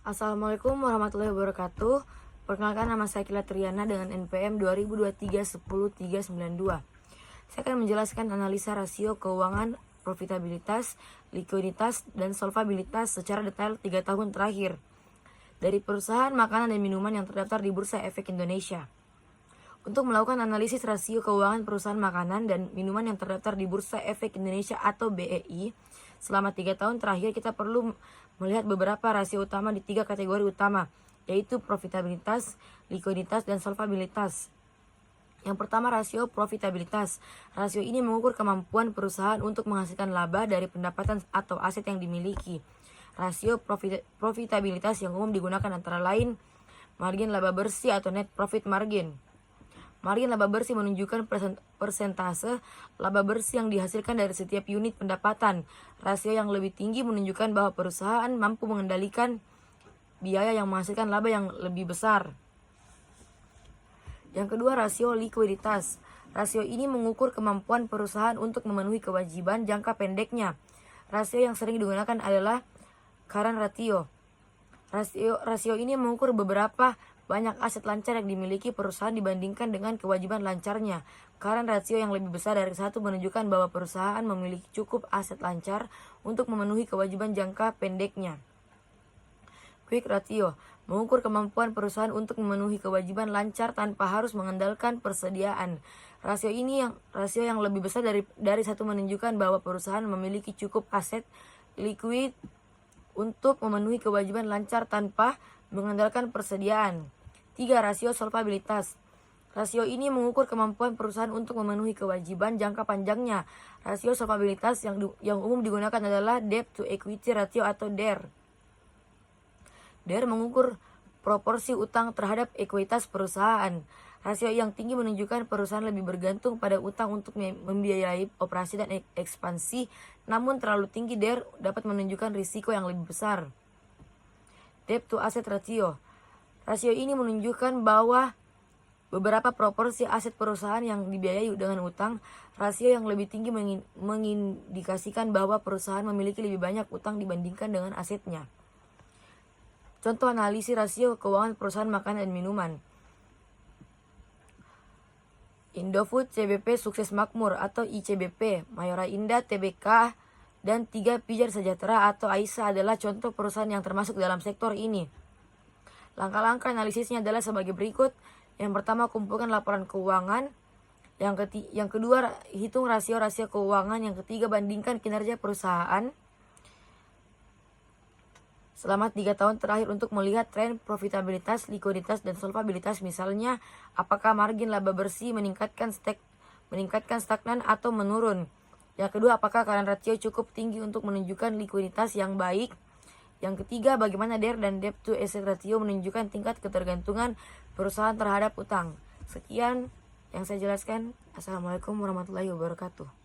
Assalamualaikum warahmatullahi wabarakatuh. Perkenalkan, nama saya Kila Triana dengan NPM 2023-10392. Saya akan menjelaskan analisa rasio keuangan, profitabilitas, likuiditas, dan solvabilitas secara detail 3 tahun terakhir dari perusahaan makanan dan minuman yang terdaftar di Bursa Efek Indonesia. Untuk melakukan analisis rasio keuangan perusahaan makanan dan minuman yang terdaftar di Bursa Efek Indonesia atau BEI, selama 3 tahun terakhir kita perlu melihat beberapa rasio utama di 3 kategori utama, yaitu profitabilitas, likuiditas, dan solvabilitas. Yang pertama, rasio profitabilitas. Rasio ini mengukur kemampuan perusahaan untuk menghasilkan laba dari pendapatan atau aset yang dimiliki. Rasio profitabilitas yang umum digunakan antara lain margin laba bersih atau net profit margin. Margin laba bersih menunjukkan persentase laba bersih yang dihasilkan dari setiap unit pendapatan. Rasio yang lebih tinggi menunjukkan bahwa perusahaan mampu mengendalikan biaya yang menghasilkan laba yang lebih besar. Yang kedua, rasio likuiditas. Rasio ini mengukur kemampuan perusahaan untuk memenuhi kewajiban jangka pendeknya. Rasio yang sering digunakan adalah current ratio. Rasio ini mengukur beberapa banyak aset lancar yang dimiliki perusahaan dibandingkan dengan kewajiban lancarnya. Current ratio yang lebih besar dari 1 menunjukkan bahwa perusahaan memiliki cukup aset lancar untuk memenuhi kewajiban jangka pendeknya. Quick ratio mengukur kemampuan perusahaan untuk memenuhi kewajiban lancar tanpa harus mengandalkan persediaan. Rasio yang lebih besar dari 1 menunjukkan bahwa perusahaan memiliki cukup aset liquid untuk memenuhi kewajiban lancar tanpa mengandalkan persediaan. 3. Rasio solvabilitas. Rasio ini mengukur kemampuan perusahaan untuk memenuhi kewajiban jangka panjangnya. Rasio solvabilitas yang umum digunakan adalah debt to equity ratio atau DER. DER mengukur proporsi utang terhadap ekuitas perusahaan. Rasio yang tinggi menunjukkan perusahaan lebih bergantung pada utang untuk membiayai operasi dan ekspansi, namun terlalu tinggi DER dapat menunjukkan risiko yang lebih besar. Debt to asset ratio. Rasio ini menunjukkan bahwa beberapa proporsi aset perusahaan yang dibiayai dengan utang. Rasio yang lebih tinggi mengindikasikan bahwa perusahaan memiliki lebih banyak utang dibandingkan dengan asetnya. Contoh analisis rasio keuangan perusahaan makanan dan minuman. Indofood CBP Sukses Makmur atau ICBP, Mayora Indah Tbk, dan 3 Pijar Sejahtera atau AISA adalah contoh perusahaan yang termasuk dalam sektor ini. Langkah-langkah analisisnya adalah sebagai berikut. Yang pertama, kumpulkan laporan keuangan. Yang kedua, hitung rasio-rasio keuangan. Yang ketiga, bandingkan kinerja perusahaan selama 3 tahun terakhir untuk melihat tren profitabilitas, likuiditas, dan solvabilitas. Misalnya, apakah margin laba bersih meningkatkan stagnan atau menurun. Yang kedua, apakah current ratio cukup tinggi untuk menunjukkan likuiditas yang baik. Yang ketiga, bagaimana DER dan debt to asset ratio menunjukkan tingkat ketergantungan perusahaan terhadap utang. Sekian yang saya jelaskan. Assalamualaikum warahmatullahi wabarakatuh.